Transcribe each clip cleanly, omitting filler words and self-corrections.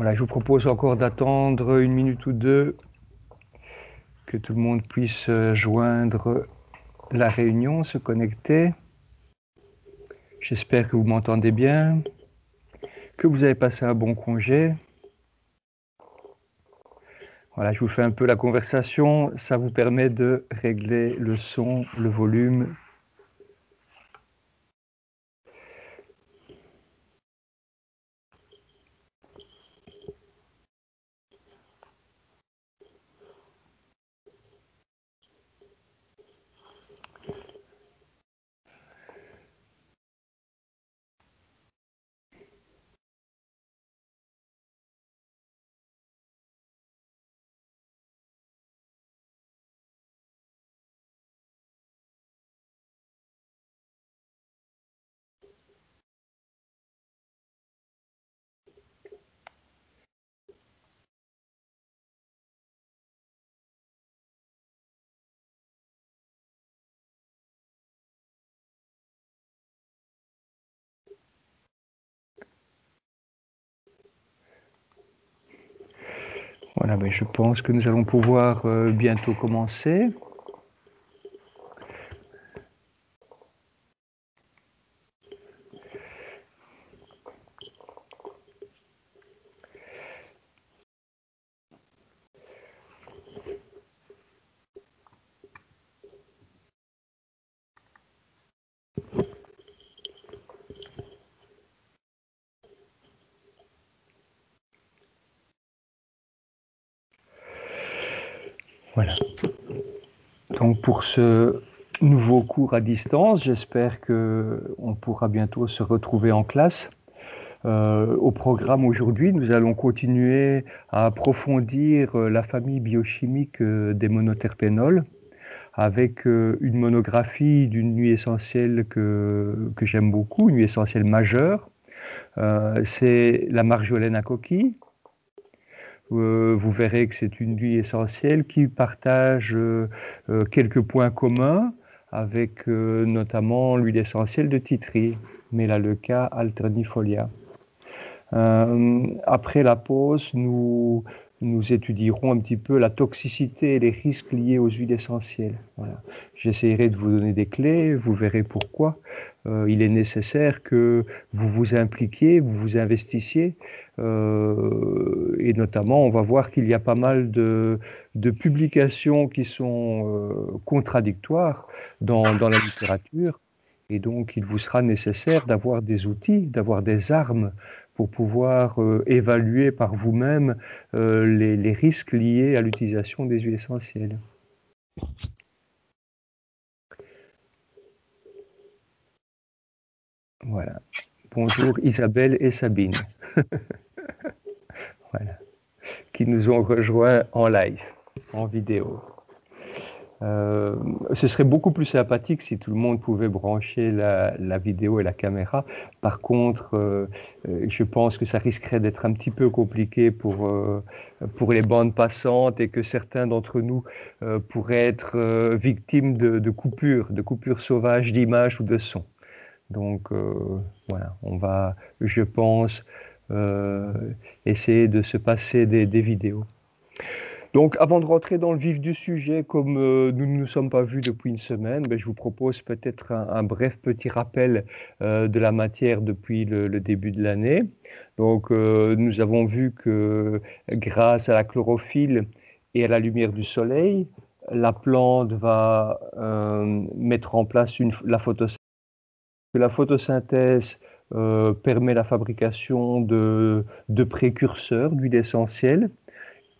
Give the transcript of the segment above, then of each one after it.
Voilà, je vous propose encore d'attendre une minute ou deux que tout le monde puisse joindre la réunion, se connecter. J'espère que vous m'entendez bien, que vous avez passé un bon congé. Voilà, je vous fais un peu la conversation, ça vous permet de régler le son, le volume. Voilà, ben je pense que nous allons pouvoir bientôt commencer. Voilà. Donc pour ce nouveau cours à distance, j'espère qu'on pourra bientôt se retrouver en classe. Au programme aujourd'hui, nous allons continuer à approfondir la famille biochimique des monoterpénols avec une monographie d'une nuit essentielle que j'aime beaucoup, une nuit essentielle majeure. C'est la marjolaine à coquille. Vous verrez que c'est une nuit essentielle qui partage quelques points communs avec notamment l'huile essentielle de titri, Melaleuca alternifolia. Après la pause, nous étudierons un petit peu la toxicité et les risques liés aux huiles essentielles. Voilà. J'essaierai de vous donner des clés, vous verrez pourquoi. Il est nécessaire que vous vous impliquiez, vous vous investissiez, et notamment on va voir qu'il y a pas mal de publications qui sont contradictoires dans la littérature, et donc il vous sera nécessaire d'avoir des outils, d'avoir des armes pour pouvoir évaluer par vous-même les risques liés à l'utilisation des huiles essentielles. Voilà. Bonjour Isabelle et Sabine, voilà, qui nous ont rejoints en live, en vidéo. Ce serait beaucoup plus sympathique si tout le monde pouvait brancher la vidéo et la caméra. Par contre, je pense que ça risquerait d'être un petit peu compliqué pour les bandes passantes et que certains d'entre nous pourraient être victimes de coupures sauvages d'images ou de sons. Donc voilà, on va, je pense, essayer de se passer des vidéos. Donc, avant de rentrer dans le vif du sujet, comme nous ne nous sommes pas vus depuis une semaine, je vous propose peut-être un bref petit rappel de la matière depuis le début de l'année. Donc, nous avons vu que grâce à la chlorophylle et à la lumière du soleil, la plante va mettre en place la photosynthèse. La photosynthèse permet la fabrication de précurseurs d'huile essentielle.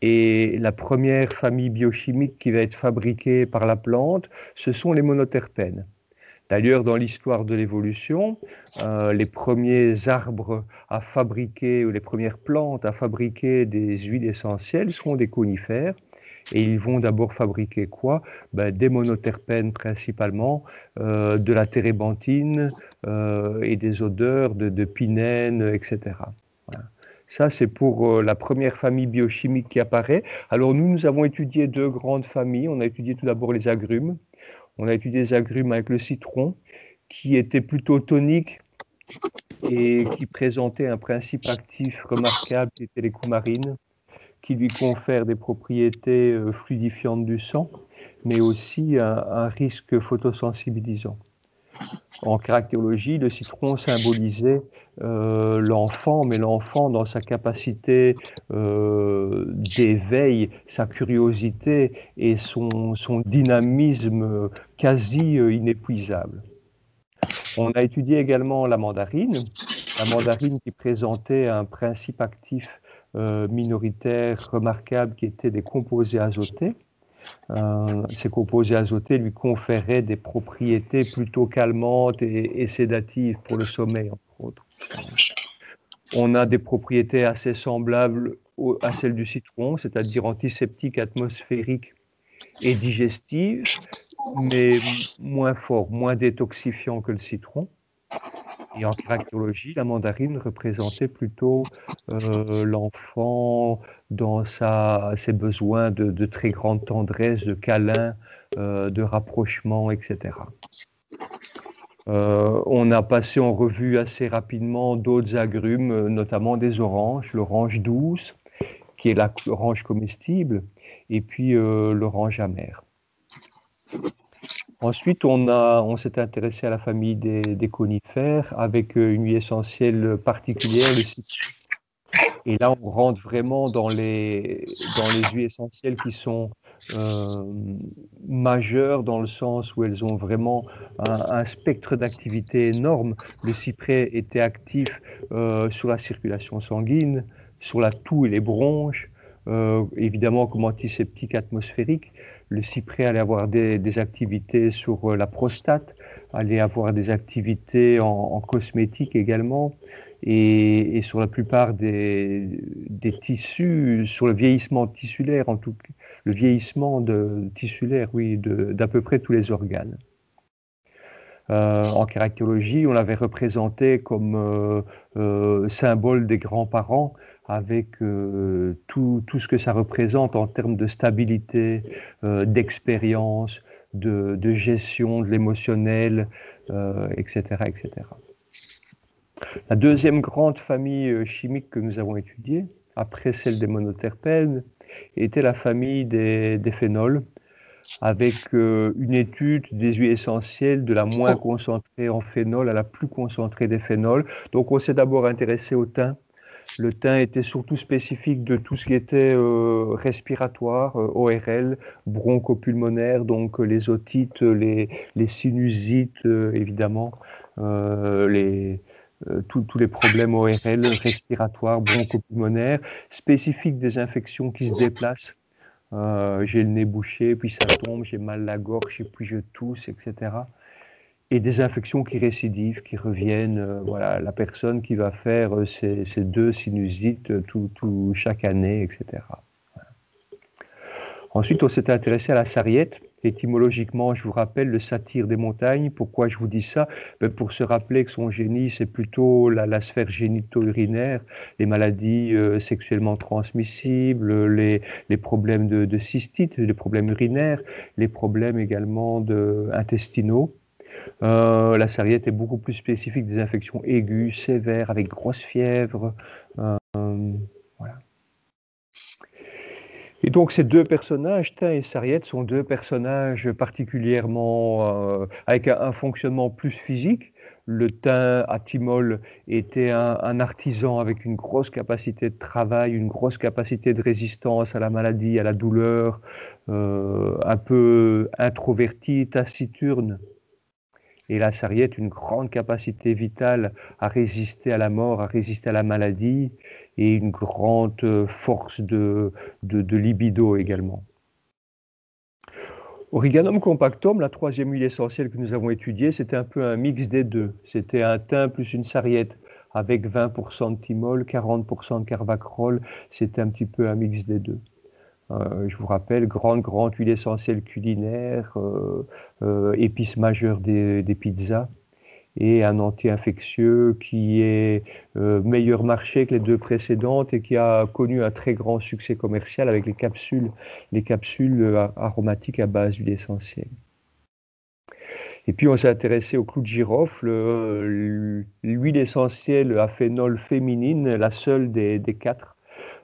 Et la première famille biochimique qui va être fabriquée par la plante, ce sont les monoterpènes. D'ailleurs, dans l'histoire de l'évolution, les premiers arbres à fabriquer, ou les premières plantes à fabriquer des huiles essentielles sont des conifères. Et ils vont d'abord fabriquer quoi? Des monoterpènes principalement, de la térébenthine et des odeurs de pinène, etc. Voilà. Ça, c'est pour la première famille biochimique qui apparaît. Alors nous avons étudié deux grandes familles. On a étudié tout d'abord les agrumes. On a étudié les agrumes avec le citron, qui étaient plutôt toniques et qui présentait un principe actif remarquable qui était les coumarines, qui lui confèrent des propriétés fluidifiantes du sang, mais aussi un risque photosensibilisant. En caractérologie, le citron symbolisait l'enfant, mais l'enfant dans sa capacité d'éveil, sa curiosité et son dynamisme quasi inépuisable. On a étudié également la mandarine qui présentait un principe actif minoritaire remarquable qui était des composés azotés. Ces composés azotés lui conféraient des propriétés plutôt calmantes et sédatives pour le sommeil, entre autres. On a des propriétés assez semblables à celles du citron, c'est-à-dire antiseptiques, atmosphériques et digestives, mais moins forts, moins détoxifiants que le citron. Et en caractérologie, la mandarine représentait plutôt l'enfant dans ses besoins de très grande tendresse, de câlin, de rapprochement, etc. On a passé en revue assez rapidement d'autres agrumes, notamment des oranges, l'orange douce, qui est l'orange comestible, et puis l'orange amère. Ensuite, on s'est intéressé à la famille des conifères avec une huile essentielle particulière, le citron. Et là, on rentre vraiment dans les huiles essentielles qui sont majeures dans le sens où elles ont vraiment un spectre d'activité énorme. Le cyprès était actif sur la circulation sanguine, sur la toux et les bronches, évidemment comme antiseptique atmosphérique. Le cyprès allait avoir des activités sur la prostate, allait avoir des activités en cosmétique également, et sur la plupart des tissus, sur le vieillissement tissulaire, en tout cas, le vieillissement tissulaire, oui, d'à peu près tous les organes. En caractérologie, on l'avait représenté comme symbole des grands-parents, avec tout ce que ça représente en termes de stabilité, d'expérience, de gestion de l'émotionnel, etc., etc. La deuxième grande famille chimique que nous avons étudiée, après celle des monoterpènes, était la famille des phénols, avec une étude des huiles essentielles de la moins concentrée en phénol à la plus concentrée des phénols. Donc on s'est d'abord intéressé au thym. Le thym était surtout spécifique de tout ce qui était respiratoire, ORL, bronchopulmonaire, donc les otites, les sinusites, évidemment, tous les problèmes ORL, respiratoires, bronchopulmonaires, spécifiques des infections qui se déplacent. J'ai le nez bouché, puis ça tombe, j'ai mal à la gorge, et puis je tousse, etc. Et des infections qui récidivent, qui reviennent. Voilà, la personne qui va faire ces deux sinusites chaque année, etc. Voilà. Ensuite, on s'est intéressé à la sarriette. Étymologiquement, je vous rappelle le satyre des montagnes. Pourquoi je vous dis ça? Pour se rappeler que son génie, c'est plutôt la sphère génito-urinaire, les maladies sexuellement transmissibles, les problèmes de cystite, les problèmes urinaires, les problèmes également intestinaux. La sarriette est beaucoup plus spécifique des infections aiguës, sévères, avec grosse fièvre. Voilà. Et donc ces deux personnages, thym et sarriette, sont deux personnages particulièrement avec un fonctionnement plus physique. Le thym à thymol était un artisan avec une grosse capacité de travail, une grosse capacité de résistance à la maladie, à la douleur, un peu introverti, taciturne. Et la sarriette, une grande capacité vitale à résister à la mort, à résister à la maladie, et une grande force de libido également. Origanum compactum, la troisième huile essentielle que nous avons étudiée, c'était un peu un mix des deux. C'était un thym plus une sarriette avec 20% de thymol, 40% de carvacrol. C'était un petit peu un mix des deux. Je vous rappelle, grande huile essentielle culinaire, épice majeure des pizzas, et un anti-infectieux qui est meilleur marché que les deux précédentes et qui a connu un très grand succès commercial avec les capsules aromatiques à base d'huile essentielle. Et puis on s'est intéressé au clou de girofle, l'huile essentielle à phénol féminine, la seule des quatre,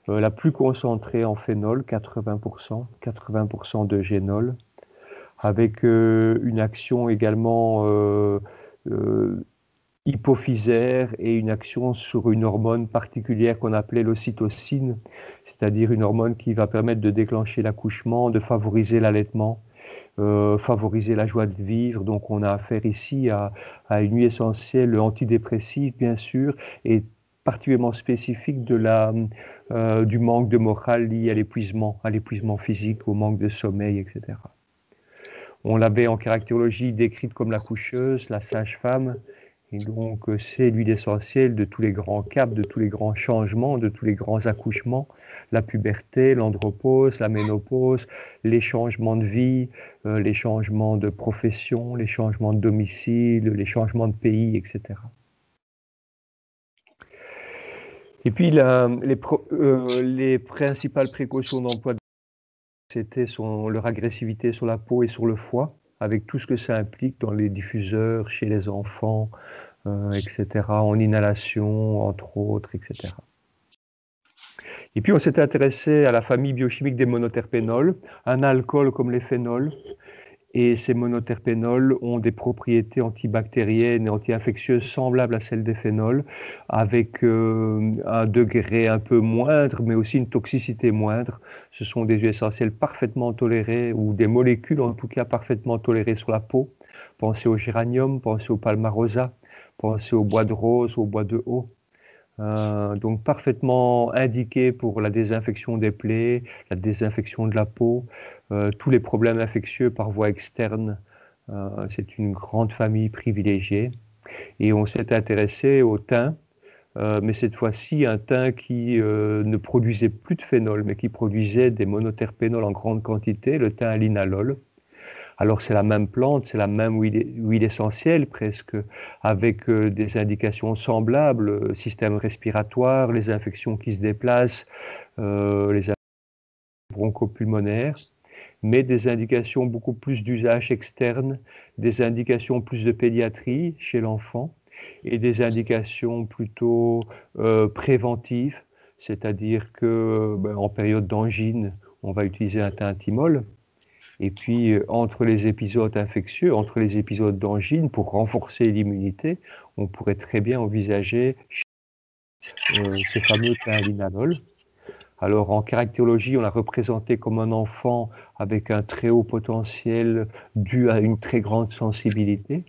la plus concentrée en phénol, 80% de génol, avec une action également hypophysaire et une action sur une hormone particulière qu'on appelait l'ocytocine, c'est-à-dire une hormone qui va permettre de déclencher l'accouchement, de favoriser l'allaitement, favoriser la joie de vivre. Donc on a affaire ici à une huile essentielle antidépressive, bien sûr, et particulièrement spécifique du manque de morale lié à l'épuisement physique, au manque de sommeil, etc. On l'avait en caractérologie décrite comme la coucheuse, la sage-femme, et donc c'est l'huile essentielle de tous les grands caps, de tous les grands changements, de tous les grands accouchements, la puberté, l'andropause, la ménopause, les changements de vie, les changements de profession, les changements de domicile, les changements de pays, etc. Et puis les principales précautions d'emploi, c'était leur agressivité sur la peau et sur le foie, avec tout ce que ça implique dans les diffuseurs, chez les enfants, etc., en inhalation, entre autres, etc. Et puis on s'est intéressé à la famille biochimique des monoterpénols, un alcool comme les phénols, et ces monoterpénols ont des propriétés antibactériennes et anti-infectieuses semblables à celles des phénols, avec un degré un peu moindre, mais aussi une toxicité moindre. Ce sont des huiles essentielles parfaitement tolérées, ou des molécules en tout cas parfaitement tolérées sur la peau. Pensez au géranium, pensez au palmarosa, pensez au bois de rose, au bois de haut. Donc parfaitement indiqué pour la désinfection des plaies, la désinfection de la peau, tous les problèmes infectieux par voie externe. C'est une grande famille privilégiée. Et on s'est intéressé au thym, mais cette fois-ci un thym qui ne produisait plus de phénol, mais qui produisait des monoterpénols en grande quantité, le thym à linalol. Alors c'est la même plante, c'est la même huile essentielle presque, avec des indications semblables, système respiratoire, les infections qui se déplacent, les infections bronchopulmonaires, mais des indications beaucoup plus d'usage externe, des indications plus de pédiatrie chez l'enfant et des indications plutôt préventives, c'est-à-dire que en période d'angine, on va utiliser un thymol. Et puis, entre les épisodes infectieux, entre les épisodes d'angine, pour renforcer l'immunité, on pourrait très bien envisager ce fameux linalool. Alors, en caractérologie, on l'a représenté comme un enfant avec un très haut potentiel dû à une très grande sensibilité,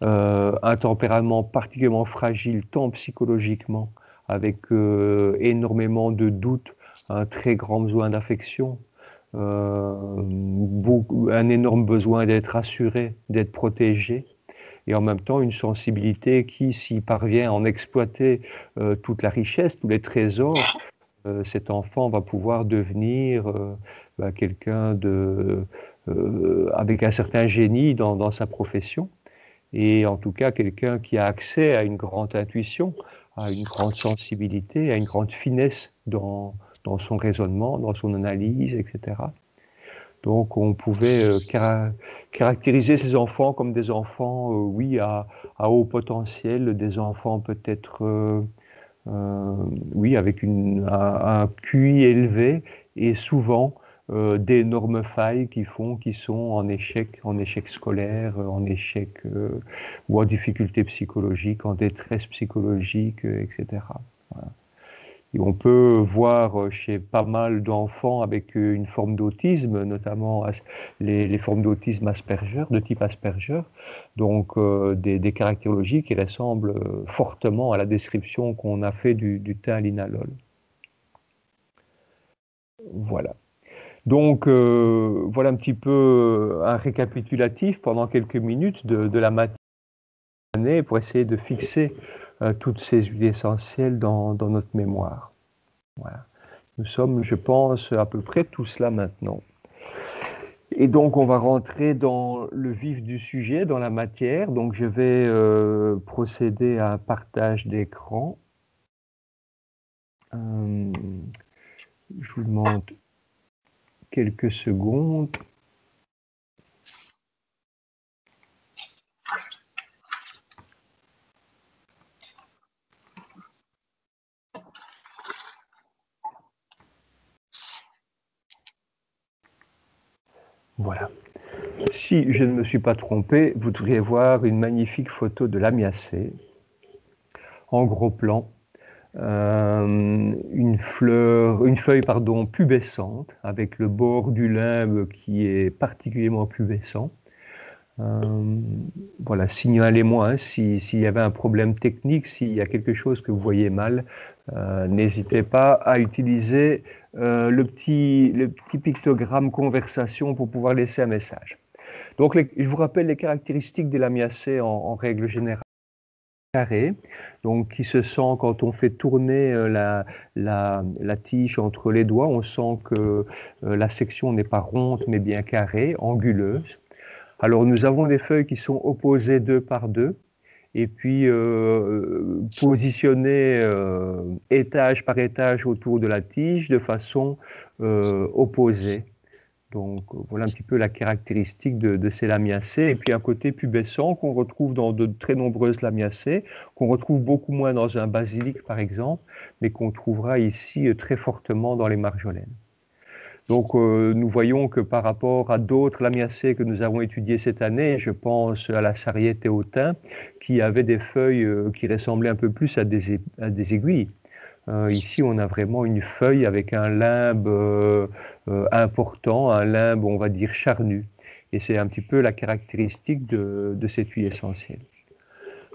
un tempérament particulièrement fragile, tant psychologiquement, avec énormément de doutes, un très grand besoin d'affection, un énorme besoin d'être assuré, d'être protégé, et en même temps une sensibilité qui, s'il parvient à en exploiter toute la richesse, tous les trésors, cet enfant va pouvoir devenir quelqu'un avec un certain génie dans sa profession, et en tout cas quelqu'un qui a accès à une grande intuition, à une grande sensibilité, à une grande finesse dans son raisonnement, dans son analyse, etc. Donc on pouvait caractériser ces enfants comme des enfants, oui, à haut potentiel, des enfants peut-être, oui, avec un QI élevé et souvent d'énormes failles qui sont en échec scolaire, en échec ou en difficulté psychologique, en détresse psychologique, etc. Voilà. Et on peut voir chez pas mal d'enfants avec une forme d'autisme, notamment les formes d'autisme Asperger, de type Asperger, donc des caractérologies qui ressemblent fortement à la description qu'on a fait du thym linalol. Voilà. Donc voilà un petit peu un récapitulatif pendant quelques minutes de la matière pour essayer de fixer toutes ces huiles essentielles dans notre mémoire. Voilà. Nous sommes, je pense, à peu près tous là maintenant. Et donc, on va rentrer dans le vif du sujet, dans la matière. Donc, je vais procéder à un partage d'écran. Je vous demande quelques secondes. Voilà. Si je ne me suis pas trompé, vous devriez voir une magnifique photo de l'amiacée en gros plan. Une feuille pubescente avec le bord du limbe qui est particulièrement pubescent. Voilà, signalez-moi hein, s'il y avait un problème technique, s'il y a quelque chose que vous voyez mal, n'hésitez pas à utiliser le petit pictogramme conversation pour pouvoir laisser un message. Donc, je vous rappelle les caractéristiques de l'amiacée en règle générale. Carré, donc qui se sent quand on fait tourner la tige entre les doigts, on sent que la section n'est pas ronde mais bien carrée, anguleuse. Alors nous avons des feuilles qui sont opposées deux par deux et puis positionnées étage par étage autour de la tige de façon opposée. Donc voilà un petit peu la caractéristique de ces lamiacées. Et puis un côté pubescent qu'on retrouve dans de très nombreuses lamiacées, qu'on retrouve beaucoup moins dans un basilic par exemple, mais qu'on trouvera ici très fortement dans les marjolaines. Donc nous voyons que par rapport à d'autres lamiacées que nous avons étudiées cette année, je pense à la sarriette théotin, qui avait des feuilles qui ressemblaient un peu plus à des aiguilles. Ici, on a vraiment une feuille avec un limbe important, un limbe, on va dire, charnu. Et c'est un petit peu la caractéristique de cette huile essentielle.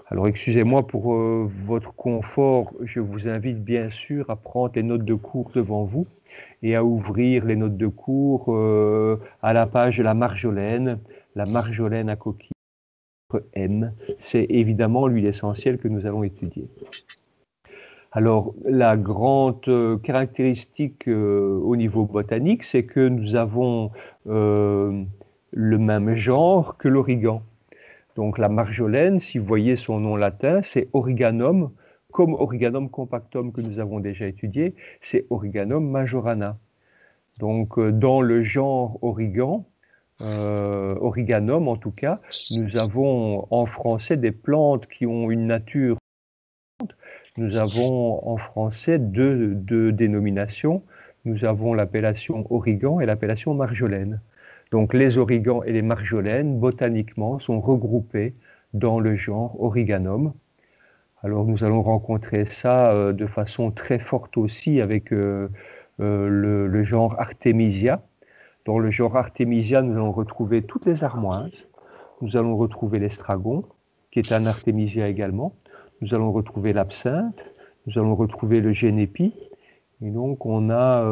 Alors, excusez-moi pour votre confort, je vous invite bien sûr à prendre les notes de cours devant vous et à ouvrir les notes de cours à la page de la marjolaine à coquille M. C'est évidemment l'huile essentielle que nous allons étudier. Alors, la grande caractéristique au niveau botanique, c'est que nous avons le même genre que l'origan. Donc, la marjolaine, si vous voyez son nom latin, c'est Origanum, comme Origanum compactum que nous avons déjà étudié, c'est Origanum majorana. Donc, dans le genre origan, Origanum en tout cas, nous avons en français des plantes qui ont une nature. Nous avons en français deux dénominations. Nous avons l'appellation origan et l'appellation marjolaine. Donc les origans et les marjolaines, botaniquement, sont regroupés dans le genre Origanum. Alors nous allons rencontrer ça de façon très forte aussi avec le genre Artemisia. Dans le genre Artemisia, nous allons retrouver toutes les armoises. Nous allons retrouver l'estragon, qui est un Artemisia également. Nous allons retrouver l'absinthe, nous allons retrouver le génépi. Et donc, on a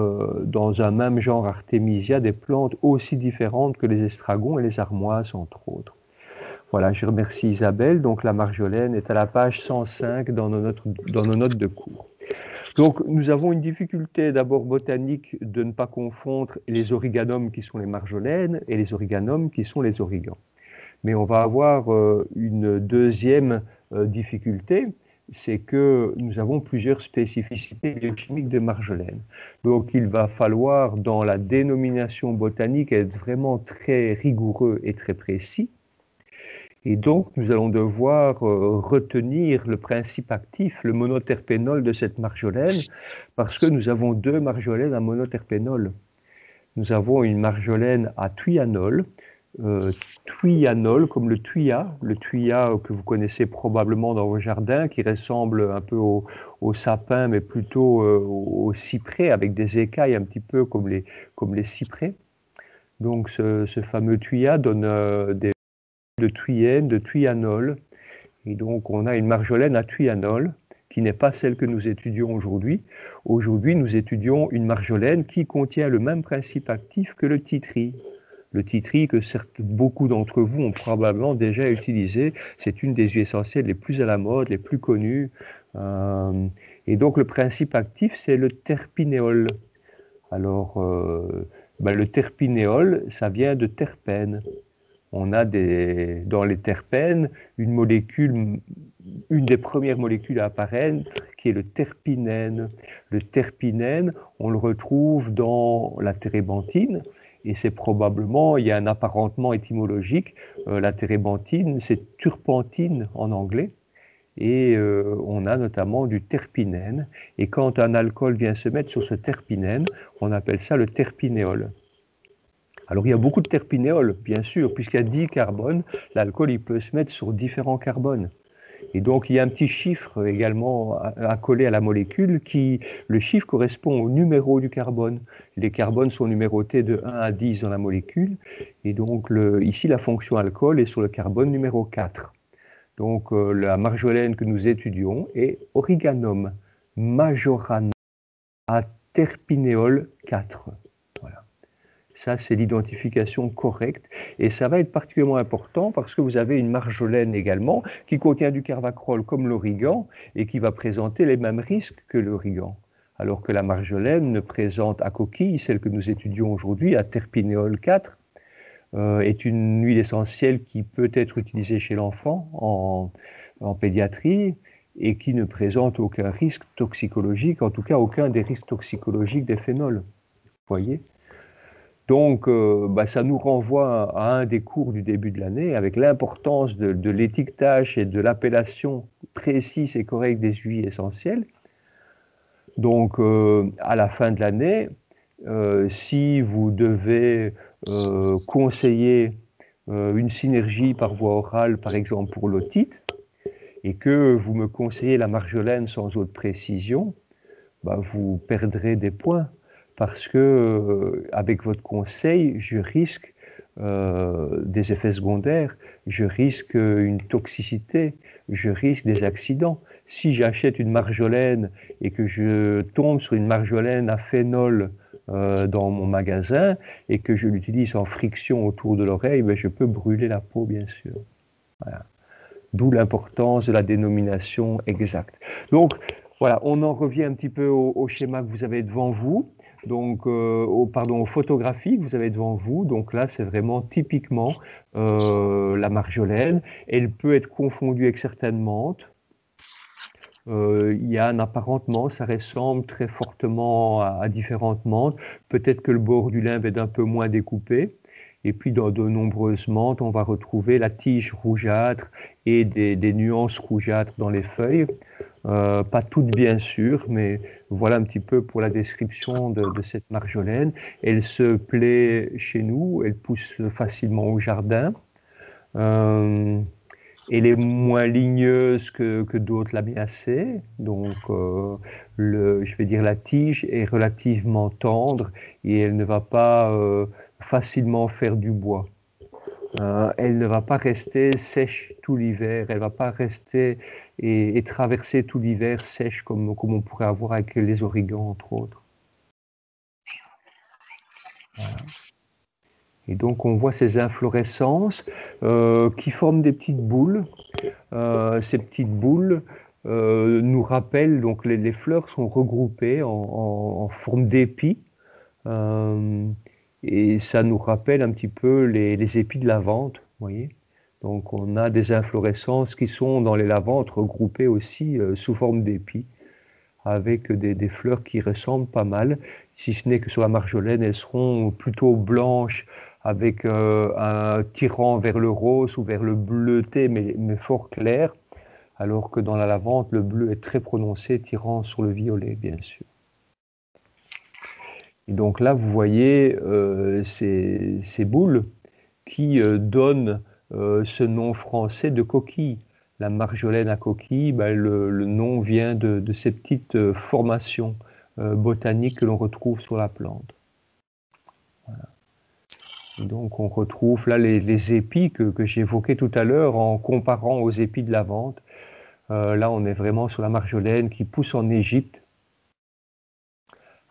dans un même genre Artemisia des plantes aussi différentes que les estragons et les armoises, entre autres. Voilà, je remercie Isabelle. Donc, la marjolaine est à la page 105 dans nos notes de cours. Donc, nous avons une difficulté d'abord botanique de ne pas confondre les origanums qui sont les marjolaines et les origanums qui sont les origans. Mais on va avoir une deuxième difficulté, c'est que nous avons plusieurs spécificités biochimiques de marjolaine. Donc il va falloir dans la dénomination botanique être vraiment très rigoureux et très précis. Et donc nous allons devoir retenir le principe actif, le monoterpénol de cette marjolaine, parce que nous avons deux marjolaines à monoterpénol. Nous avons une marjolaine à thuyanol, thuyanol comme le thuya que vous connaissez probablement dans vos jardins, qui ressemble un peu au sapin, mais plutôt au cyprès, avec des écailles un petit peu comme les cyprès. Donc ce fameux thuya donne de thuyène, de thuyanol, et donc on a une marjolaine à thuyanol, qui n'est pas celle que nous étudions aujourd'hui. Aujourd'hui, nous étudions une marjolaine qui contient le même principe actif que le titri. Le titri que certes beaucoup d'entre vous ont probablement déjà utilisé, c'est une des huiles essentielles les plus à la mode, les plus connues. Et donc le principe actif, c'est le terpinéol. Alors, le terpinéol, ça vient de terpène. On a dans les terpènes une des premières molécules à apparaître, qui est le terpinène. Le terpinène, on le retrouve dans la térébenthine, et c'est probablement, il y a un apparentement étymologique, la térébenthine, c'est turpentine en anglais, et on a notamment du terpinène, et quand un alcool vient se mettre sur ce terpinène, on appelle ça le terpinéol. Alors il y a beaucoup de terpinéol, bien sûr, puisqu'il y a 10 carbones, l'alcool il peut se mettre sur différents carbones. Et donc il y a un petit chiffre également accolé à la molécule qui, le chiffre correspond au numéro du carbone. Les carbones sont numérotés de 1 à 10 dans la molécule, et donc ici la fonction alcool est sur le carbone numéro 4. Donc la marjolaine que nous étudions est Origanum majoranum à terpinéol 4. Voilà. Ça, c'est l'identification correcte. Et ça va être particulièrement important parce que vous avez une marjolaine également qui contient du carvacrol comme l'origan et qui va présenter les mêmes risques que l'origan. Alors que la marjolaine ne présente à coquille, celle que nous étudions aujourd'hui, à terpinéol 4, est une huile essentielle qui peut être utilisée chez l'enfant en pédiatrie et qui ne présente aucun risque toxicologique, en tout cas aucun des risques toxicologiques des phénols. Vous voyez ? Donc, ça nous renvoie à un des cours du début de l'année avec l'importance de l'étiquetage et de l'appellation précise et correcte des huiles essentielles. Donc, à la fin de l'année, si vous devez conseiller une synergie par voie orale, par exemple pour l'otite, et que vous me conseillez la marjolaine sans autre précision, vous perdrez des points. Parce que avec votre conseil, je risque des effets secondaires, je risque une toxicité, je risque des accidents. Si j'achète une marjolaine et que je tombe sur une marjolaine à phénol dans mon magasin et que je l'utilise en friction autour de l'oreille, je peux brûler la peau, bien sûr. Voilà. D'où l'importance de la dénomination exacte. Donc, voilà, on en revient un petit peu au schéma que vous avez devant vous. Donc, aux photographies que vous avez devant vous. Donc là, c'est vraiment typiquement la marjolaine. Elle peut être confondue avec certaines menthes. Il y a un apparentement, ça ressemble très fortement à différentes menthes. Peut-être que le bord du limbe est d'un peu moins découpé. Et puis dans de nombreuses menthes, on va retrouver la tige rougeâtre et des nuances rougeâtres dans les feuilles. Pas toutes bien sûr, mais voilà un petit peu pour la description de cette marjolaine. Elle se plaît chez nous, elle pousse facilement au jardin. Elle est moins ligneuse que d'autres lamiacées, donc je vais dire la tige est relativement tendre et elle ne va pas facilement faire du bois. Elle ne va pas rester sèche tout l'hiver, elle ne va pas rester et traverser tout l'hiver sèche comme on pourrait avoir avec les origans, entre autres. Voilà. Et donc on voit ces inflorescences qui forment des petites boules. Ces petites boules nous rappellent, donc les fleurs sont regroupées en forme d'épi. Et ça nous rappelle un petit peu les épis de lavande, vous voyez. Donc on a des inflorescences qui sont dans les lavandes regroupées aussi sous forme d'épis, avec des fleurs qui ressemblent pas mal, si ce n'est que sur la marjolaine, elles seront plutôt blanches, avec un tirant vers le rose ou vers le bleuté, mais fort clair, alors que dans la lavande, le bleu est très prononcé, tirant sur le violet, bien sûr. Et donc là, vous voyez ces boules qui donnent ce nom français de coquille. La marjolaine à coquille, le nom vient de ces petites formations botaniques que l'on retrouve sur la plante. Voilà. Et donc on retrouve là les épis que j'évoquais tout à l'heure en comparant aux épis de lavande. Là, on est vraiment sur la marjolaine qui pousse en Égypte,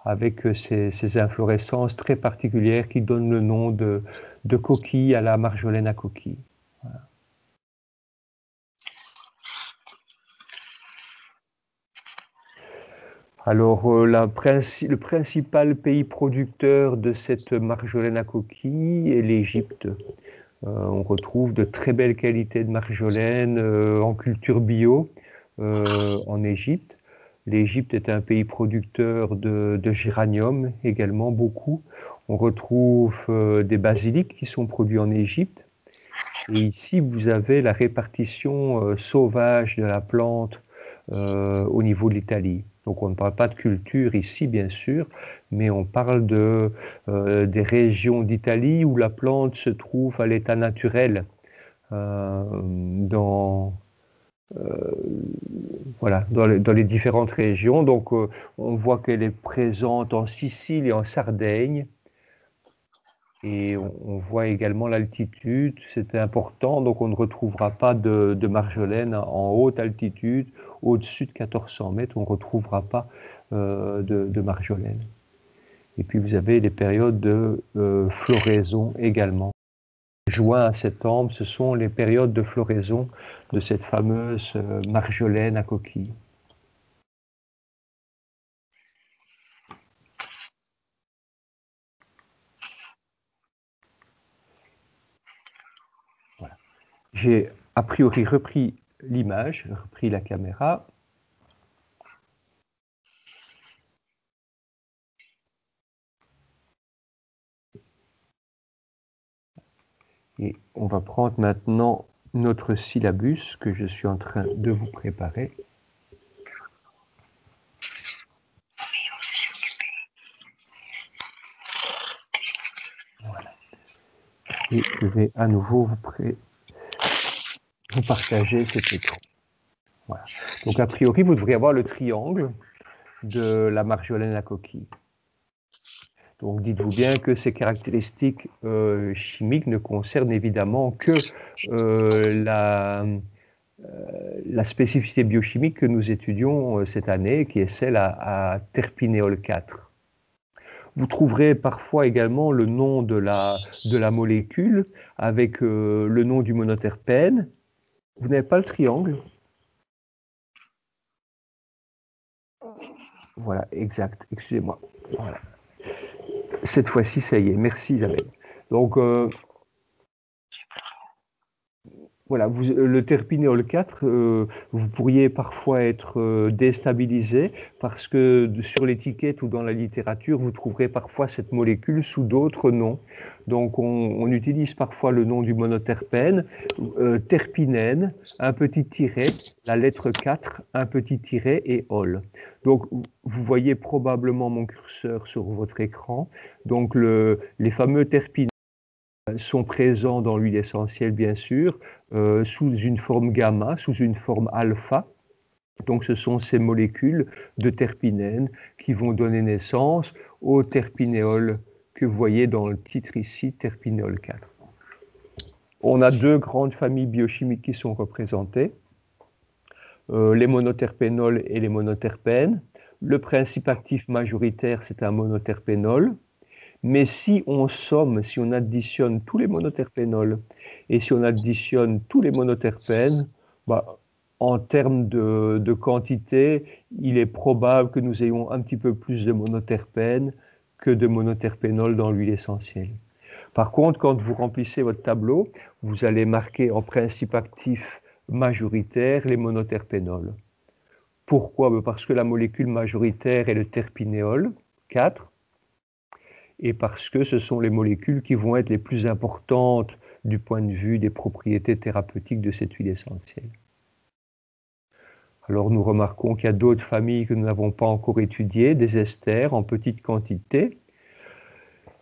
avec ces inflorescences très particulières qui donnent le nom de coquille à la marjolaine à coquille. Voilà. Alors, le principal pays producteur de cette marjolaine à coquille est l'Égypte. On retrouve de très belles qualités de marjolaine en culture bio en Égypte. L'Égypte est un pays producteur de géranium également beaucoup. On retrouve des basiliques qui sont produits en Égypte. Et ici, vous avez la répartition sauvage de la plante au niveau de l'Italie. Donc on ne parle pas de culture ici, bien sûr, mais on parle des régions d'Italie où la plante se trouve à l'état naturel, dans, voilà, dans les différentes régions. Donc on voit qu'elle est présente en Sicile et en Sardaigne. Et on voit également l'altitude, c'est important, donc on ne retrouvera pas de marjolaine en haute altitude, au-dessus de 1400 mètres, on ne retrouvera pas de marjolaine. Et puis vous avez les périodes de floraison également. Juin à septembre, ce sont les périodes de floraison de cette fameuse marjolaine à coquille. Voilà. J'ai a priori repris l'image, repris la caméra. Et on va prendre maintenant notre syllabus que je suis en train de vous préparer. Voilà. Et je vais à nouveau vous partager cet écran. Voilà. Donc a priori, vous devriez avoir le triangle de la marjolaine à coquille. Donc dites-vous bien que ces caractéristiques chimiques ne concernent évidemment que la spécificité biochimique que nous étudions cette année, qui est celle à terpinéol 4. Vous trouverez parfois également le nom de la molécule avec le nom du monoterpène. Vous n'avez pas le triangle? Voilà, exact, excusez-moi. Voilà. Cette fois-ci, ça y est, merci Isabelle. Donc, voilà, le terpinéol 4, vous pourriez parfois être déstabilisé parce que sur l'étiquette ou dans la littérature, vous trouverez parfois cette molécule sous d'autres noms. Donc on utilise parfois le nom du monoterpène, terpinène, un petit tiret, la lettre 4, un petit tiret et ol. Donc vous voyez probablement mon curseur sur votre écran. Donc les fameux terpinènes sont présents dans l'huile essentielle, bien sûr, sous une forme gamma, sous une forme alpha. Donc ce sont ces molécules de terpinène qui vont donner naissance au terpinéol que vous voyez dans le titre ici, terpinéol 4. On a deux grandes familles biochimiques qui sont représentées, les monoterpénols et les monoterpènes. Le principe actif majoritaire, c'est un monoterpénol. Mais si on somme, si on additionne tous les monoterpénols et si on additionne tous les monoterpènes, bah, en termes de quantité, il est probable que nous ayons un petit peu plus de monoterpènes que de monoterpénols dans l'huile essentielle. Par contre, quand vous remplissez votre tableau, vous allez marquer en principe actif majoritaire les monoterpénols. Pourquoi? Parce que la molécule majoritaire est le terpinéol 4. Et parce que ce sont les molécules qui vont être les plus importantes du point de vue des propriétés thérapeutiques de cette huile essentielle. Alors nous remarquons qu'il y a d'autres familles que nous n'avons pas encore étudiées, des esters en petite quantité.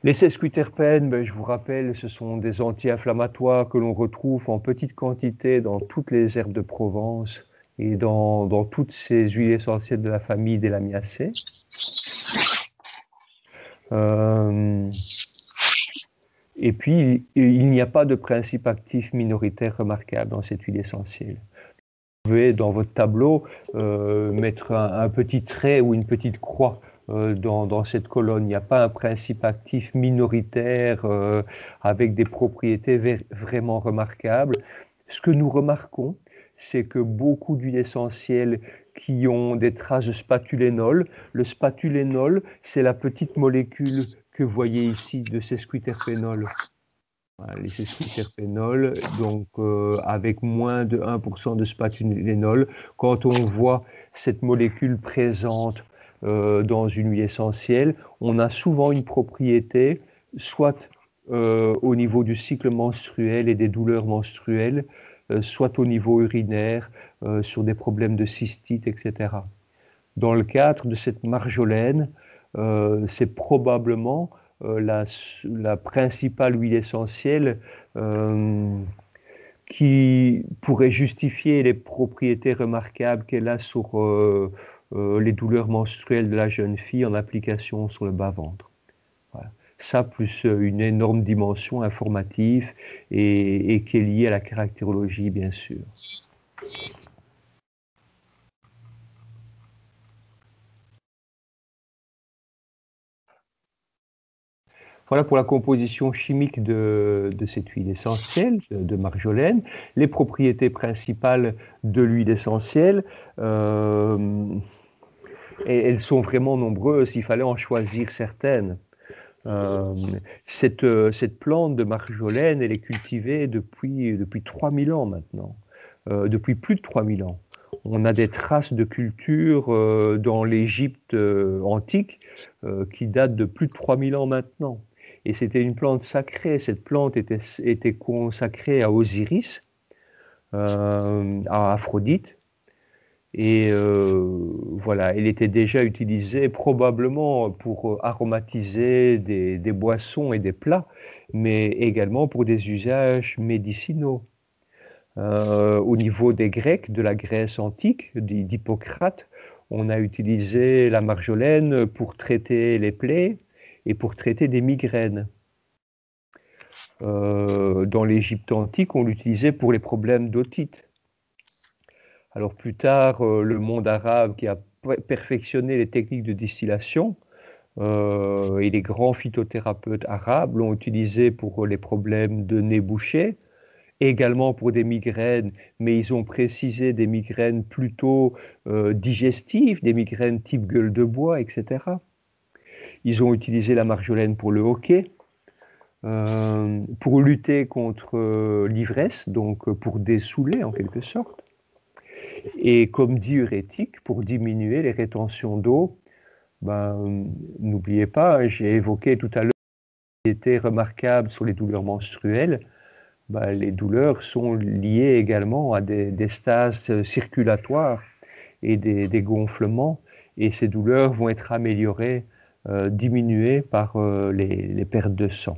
Les sesquiterpènes, je vous rappelle, ce sont des anti-inflammatoires que l'on retrouve en petite quantité dans toutes les herbes de Provence et dans toutes ces huiles essentielles de la famille des Lamiacées. Et puis, il n'y a pas de principe actif minoritaire remarquable dans cette huile essentielle. Vous pouvez, dans votre tableau, mettre un petit trait ou une petite croix dans cette colonne. Il n'y a pas un principe actif minoritaire avec des propriétés vraiment remarquables. Ce que nous remarquons, c'est que beaucoup d'huiles essentielles qui ont des traces de spatulénol, le spatulénol, c'est la petite molécule que vous voyez ici de sesquiterpénol. Voilà, les sesquiterpénols, donc avec moins de 1% de spatulénol. Quand on voit cette molécule présente dans une huile essentielle, on a souvent une propriété, soit au niveau du cycle menstruel et des douleurs menstruelles, soit au niveau urinaire, sur des problèmes de cystite, etc. dans le cadre de cette marjolaine. C'est probablement la principale huile essentielle qui pourrait justifier les propriétés remarquables qu'elle a sur les douleurs menstruelles de la jeune fille en application sur le bas-ventre. Voilà. Ça, plus une énorme dimension informative et qui est liée à la caractérologie, bien sûr. Voilà pour la composition chimique de cette huile essentielle de marjolaine. Les propriétés principales de l'huile essentielle, elles sont vraiment nombreuses, il fallait en choisir certaines. Cette plante de marjolaine, elle est cultivée depuis 3000 ans maintenant, depuis plus de 3000 ans. On a des traces de culture dans l'Égypte antique qui datent de plus de 3000 ans maintenant. Et c'était une plante sacrée. Cette plante était consacrée à Osiris, à Aphrodite. Et voilà, elle était déjà utilisée probablement pour aromatiser des boissons et des plats, mais également pour des usages médicinaux. Au niveau des Grecs, de la Grèce antique, d'Hippocrate, on a utilisé la marjolaine pour traiter les plaies et pour traiter des migraines. Dans l'Égypte antique, on l'utilisait pour les problèmes d'otite. Alors plus tard, le monde arabe qui a perfectionné les techniques de distillation et les grands phytothérapeutes arabes l'ont utilisé pour les problèmes de nez bouché, également pour des migraines, mais ils ont précisé des migraines plutôt digestives, des migraines type gueule de bois, etc. Ils ont utilisé la marjolaine pour le hoquet, pour lutter contre l'ivresse, donc pour dessouler en quelque sorte, et comme diurétique pour diminuer les rétentions d'eau. N'oubliez pas, j'ai évoqué tout à l'heure qui était remarquable sur les douleurs menstruelles. Les douleurs sont liées également à des stases circulatoires et des gonflements, et ces douleurs vont être améliorées, diminuées par les pertes de sang.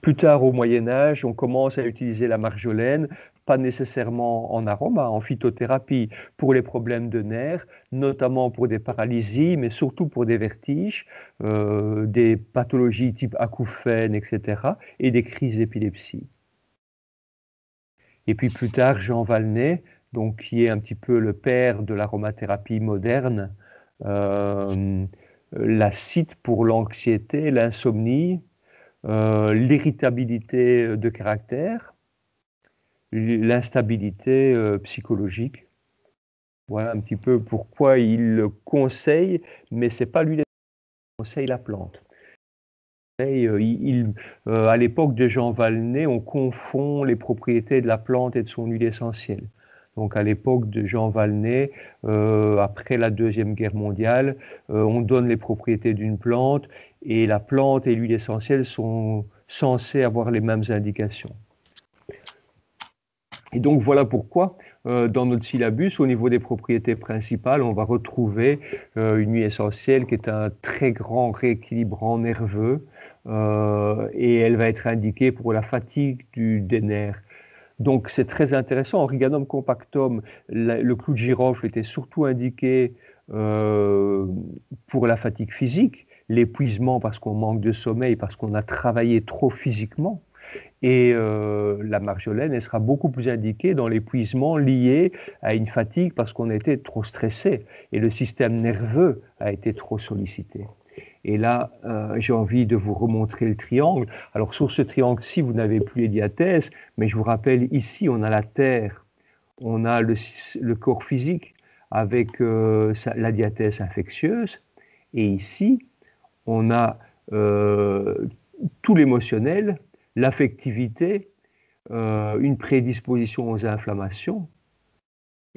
Plus tard, au Moyen-Âge, on commence à utiliser la marjolaine, pas nécessairement en aroma, en phytothérapie, pour les problèmes de nerfs, notamment pour des paralysies, mais surtout pour des vertiges, des pathologies type acouphènes, etc., et des crises d'épilepsie. Et puis plus tard, Jean Valnet, donc, qui est un petit peu le père de l'aromathérapie moderne, la cite pour l'anxiété, l'insomnie, l'irritabilité de caractère, l'instabilité psychologique. Voilà un petit peu pourquoi il le conseille, mais ce n'est pas lui qui conseille la plante. À l'époque de Jean Valnet, on confond les propriétés de la plante et de son huile essentielle. Donc à l'époque de Jean Valnet, après la Deuxième Guerre mondiale, on donne les propriétés d'une plante et la plante et l'huile essentielle sont censés avoir les mêmes indications. Et donc voilà pourquoi, dans notre syllabus, au niveau des propriétés principales, on va retrouver une huile essentielle qui est un très grand rééquilibrant nerveux et elle va être indiquée pour la fatigue des nerfs. Donc c'est très intéressant. Origanum compactum, le clou de girofle était surtout indiqué pour la fatigue physique, l'épuisement parce qu'on manque de sommeil, parce qu'on a travaillé trop physiquement. Et la marjolaine, elle sera beaucoup plus indiquée dans l'épuisement lié à une fatigue parce qu'on a été trop stressé et le système nerveux a été trop sollicité. Et là, j'ai envie de vous remontrer le triangle. Alors sur ce triangle-ci, vous n'avez plus les diathèses, mais je vous rappelle, ici, on a la terre, on a le corps physique avec la diathèse infectieuse, et ici, on a tout l'émotionnel, l'affectivité, une prédisposition aux inflammations.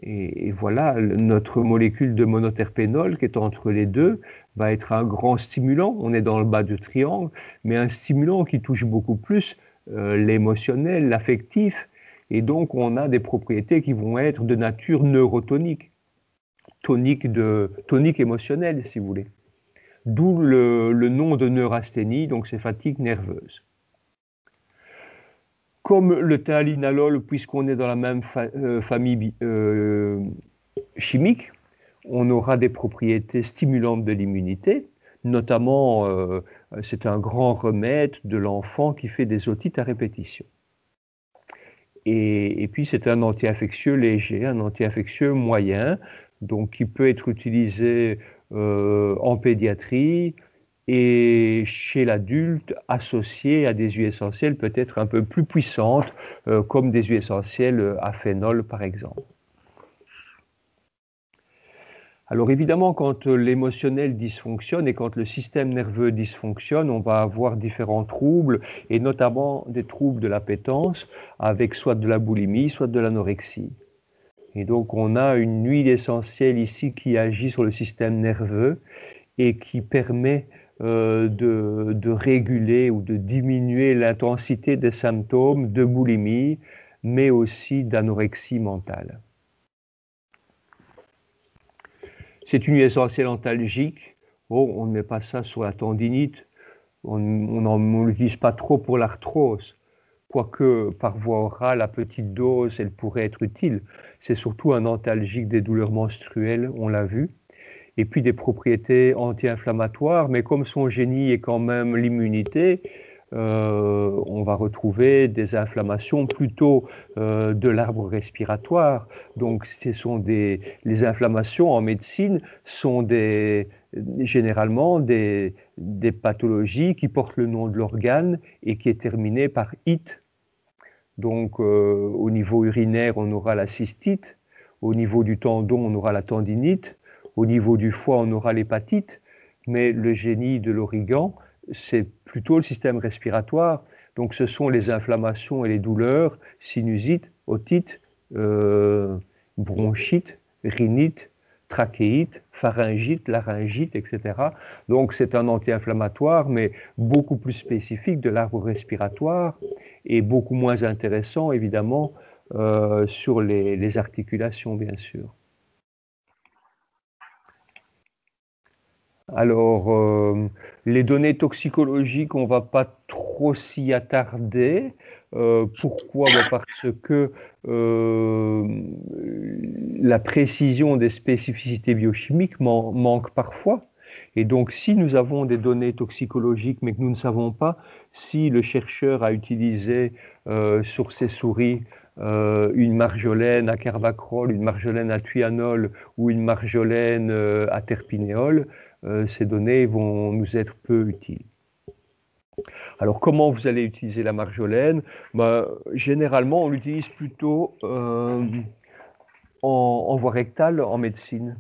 Et voilà, notre molécule de monoterpénol qui est entre les deux va être un grand stimulant. On est dans le bas du triangle, mais un stimulant qui touche beaucoup plus l'émotionnel, l'affectif. Et donc, on a des propriétés qui vont être de nature neurotonique. tonique émotionnelle, si vous voulez. D'où le nom de neurasthénie, donc c'est fatigue nerveuse. Comme le théalinalol, puisqu'on est dans la même famille chimique, on aura des propriétés stimulantes de l'immunité, notamment c'est un grand remède de l'enfant qui fait des otites à répétition. Et puis c'est un anti-infectieux léger, un anti-infectieux moyen, donc qui peut être utilisé en pédiatrie et chez l'adulte associé à des huiles essentielles peut-être un peu plus puissantes, comme des huiles essentielles à phénol par exemple. Alors évidemment, quand l'émotionnel dysfonctionne et quand le système nerveux dysfonctionne, on va avoir différents troubles, et notamment des troubles de l'appétence, avec soit de la boulimie, soit de l'anorexie. Et donc on a une huile essentielle ici qui agit sur le système nerveux et qui permet de réguler ou de diminuer l'intensité des symptômes de boulimie, mais aussi d'anorexie mentale. C'est une huile essentielle antalgique. Oh, on ne met pas ça sur la tendinite. On ne l'utilise pas trop pour l'arthrose. Quoique par voie orale, à petite dose, elle pourrait être utile. C'est surtout un antalgique des douleurs menstruelles, on l'a vu. Et puis des propriétés anti-inflammatoires, mais comme son génie est quand même l'immunité, on va retrouver des inflammations plutôt de l'arbre respiratoire. Donc les inflammations en médecine sont généralement des pathologies qui portent le nom de l'organe et qui est terminé par ite. Donc au niveau urinaire, on aura la cystite, au niveau du tendon, on aura la tendinite, au niveau du foie, on aura l'hépatite, mais le génie de l'origan, c'est plutôt le système respiratoire. Donc ce sont les inflammations et les douleurs, sinusite, otite, bronchite, rhinite, trachéite, pharyngite, laryngite, etc. Donc c'est un anti-inflammatoire, mais beaucoup plus spécifique de l'arbre respiratoire et beaucoup moins intéressant, évidemment, sur les articulations, bien sûr. Alors, les données toxicologiques, on ne va pas trop s'y attarder. Pourquoi? Parce que la précision des spécificités biochimiques manque parfois. Et donc, si nous avons des données toxicologiques, mais que nous ne savons pas si le chercheur a utilisé sur ses souris une marjolaine à carvacrol, une marjolaine à thuanol ou une marjolaine à terpinéol, ces données vont nous être peu utiles. Alors, comment vous allez utiliser la marjolaine? Généralement, on l'utilise plutôt en voie rectale en médecine.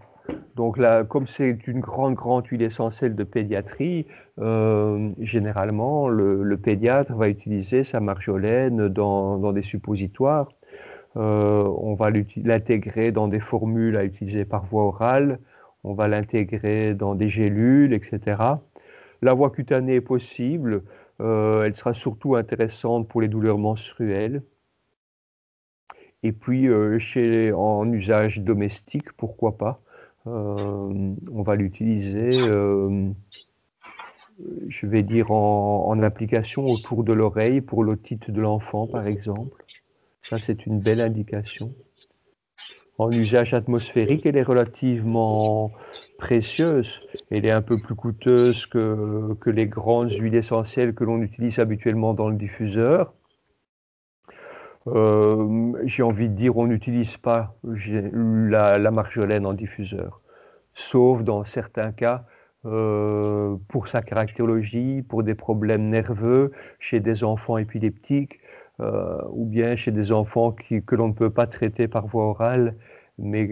Donc là, comme c'est une grande huile essentielle de pédiatrie, généralement, le pédiatre va utiliser sa marjolaine dans des suppositoires. On va l'intégrer dans des formules à utiliser par voie orale. On va l'intégrer dans des gélules, etc. La voie cutanée est possible. Elle sera surtout intéressante pour les douleurs menstruelles. Et puis, en usage domestique, pourquoi pas. On va l'utiliser, je vais dire, en application autour de l'oreille pour l'otite de l'enfant, par exemple. Ça, c'est une belle indication. En usage atmosphérique, elle est relativement précieuse. Elle est un peu plus coûteuse que les grandes huiles essentielles que l'on utilise habituellement dans le diffuseur. J'ai envie de dire, on n'utilise pas la marjolaine en diffuseur, sauf dans certains cas pour sa caractérologie, pour des problèmes nerveux, chez des enfants épileptiques, ou bien chez des enfants que l'on ne peut pas traiter par voie orale, mais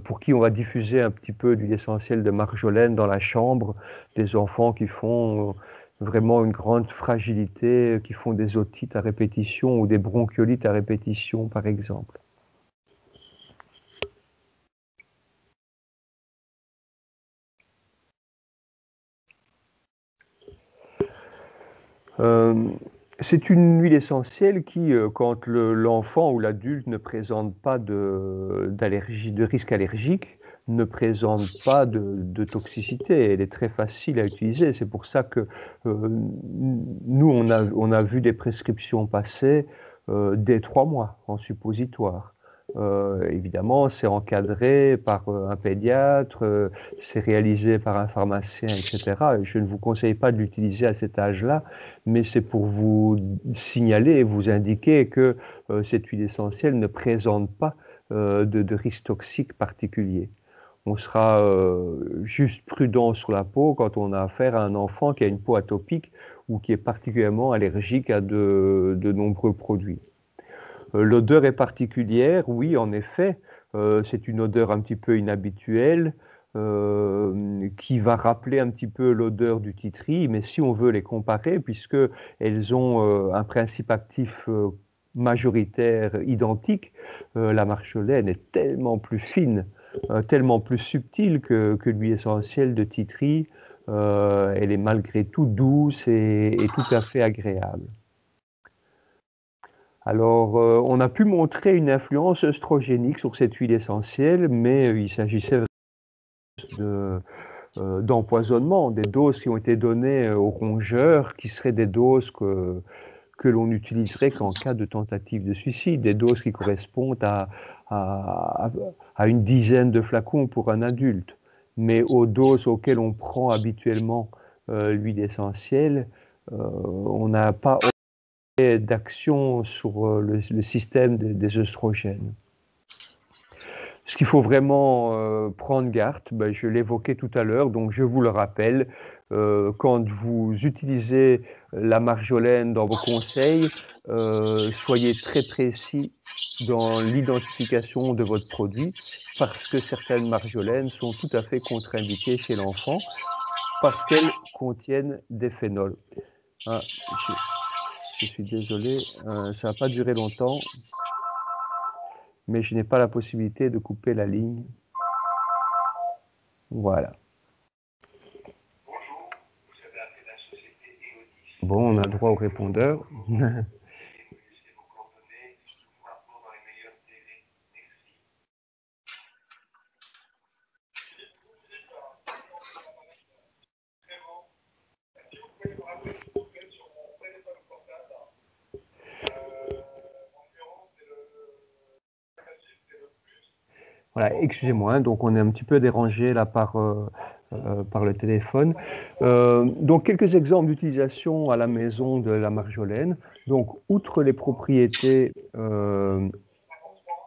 pour qui on va diffuser un petit peu d'huile essentielle de marjolaine dans la chambre, des enfants qui font vraiment une grande fragilité, qui font des otites à répétition ou des bronchiolites à répétition, par exemple. C'est une huile essentielle qui, quand l'enfant ou l'adulte ne présente pas d'allergie, de risque allergique, ne présente pas de toxicité. Elle est très facile à utiliser. C'est pour ça que nous, on a vu des prescriptions passer dès 3 mois en suppositoire. Évidemment, c'est encadré par un pédiatre, c'est réalisé par un pharmacien, etc. Je ne vous conseille pas de l'utiliser à cet âge-là, mais c'est pour vous signaler et vous indiquer que cette huile essentielle ne présente pas de risque toxique particulier. On sera juste prudent sur la peau quand on a affaire à un enfant qui a une peau atopique ou qui est particulièrement allergique à de nombreux produits. L'odeur est particulière, oui, en effet. C'est une odeur un petit peu inhabituelle qui va rappeler un petit peu l'odeur du titri, mais si on veut les comparer, puisque elles ont un principe actif majoritaire identique, la marjolaine est tellement plus fine, tellement plus subtile que l'huile essentielle de titri. Elle est malgré tout douce et tout à fait agréable. Alors, on a pu montrer une influence œstrogénique sur cette huile essentielle, mais il s'agissait d'empoisonnement, des doses qui ont été données aux rongeurs, qui seraient des doses que l'on n'utiliserait qu'en cas de tentative de suicide, des doses qui correspondent à, à une dizaine de flacons pour un adulte. Mais aux doses auxquelles on prend habituellement l'huile essentielle, on n'a pas d'action sur le système des œstrogènes. Ce qu'il faut vraiment prendre garde, ben, je l'évoquais tout à l'heure, donc je vous le rappelle, quand vous utilisez la marjolaine dans vos conseils, soyez très précis dans l'identification de votre produit, parce que certaines marjolaines sont tout à fait contre-indiquées chez l'enfant, parce qu'elles contiennent des phénols. Ah, je suis désolé, ça n'a pas duré longtemps, mais je n'ai pas la possibilité de couper la ligne. Voilà. Bon, on a droit au répondeur. Voilà, excusez-moi, donc on est un petit peu dérangé là par le téléphone. Donc quelques exemples d'utilisation à la maison de la marjolaine. Donc outre les propriétés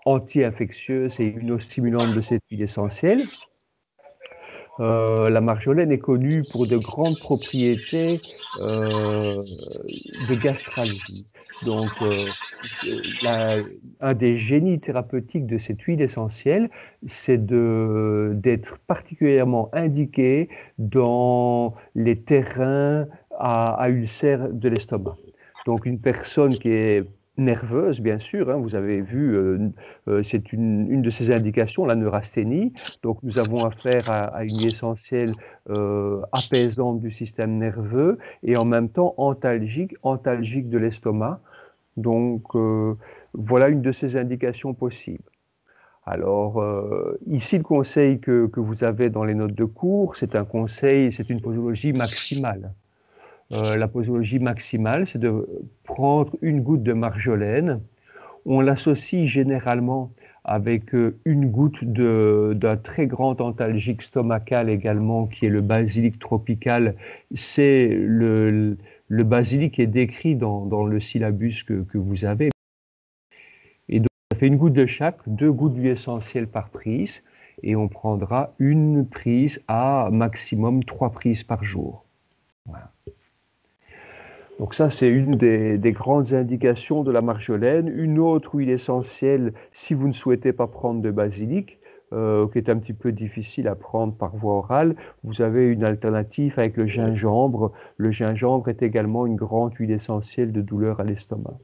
anti-infectieuses et immunostimulantes de cette huile essentielle, la marjolaine est connue pour de grandes propriétés de gastralgie. Donc, un des génies thérapeutiques de cette huile essentielle, c'est d'être particulièrement indiqué dans les terrains à ulcères de l'estomac. Donc, une personne qui est nerveuse, bien sûr, hein, vous avez vu, c'est une de ces indications, la neurasthénie. Donc, nous avons affaire à une huile essentielle apaisante du système nerveux et en même temps antalgique de l'estomac. Donc, voilà une de ces indications possibles. Alors, ici, le conseil que vous avez dans les notes de cours, c'est un conseil, c'est une posologie maximale. La posologie maximale, c'est de prendre une goutte de marjolaine. On l'associe généralement avec une goutte d'un très grand antalgique stomacal également, qui est le basilic tropical. C'est le basilic qui est décrit dans le syllabus que vous avez. Et donc, ça fait une goutte de chaque, 2 gouttes d'huile essentielle par prise, et on prendra une prise à maximum 3 prises par jour. Voilà. Donc ça, c'est une des grandes indications de la marjolaine. Une autre huile essentielle, si vous ne souhaitez pas prendre de basilic, qui est un petit peu difficile à prendre par voie orale, vous avez une alternative avec le gingembre. Le gingembre est également une grande huile essentielle de douleur à l'estomac.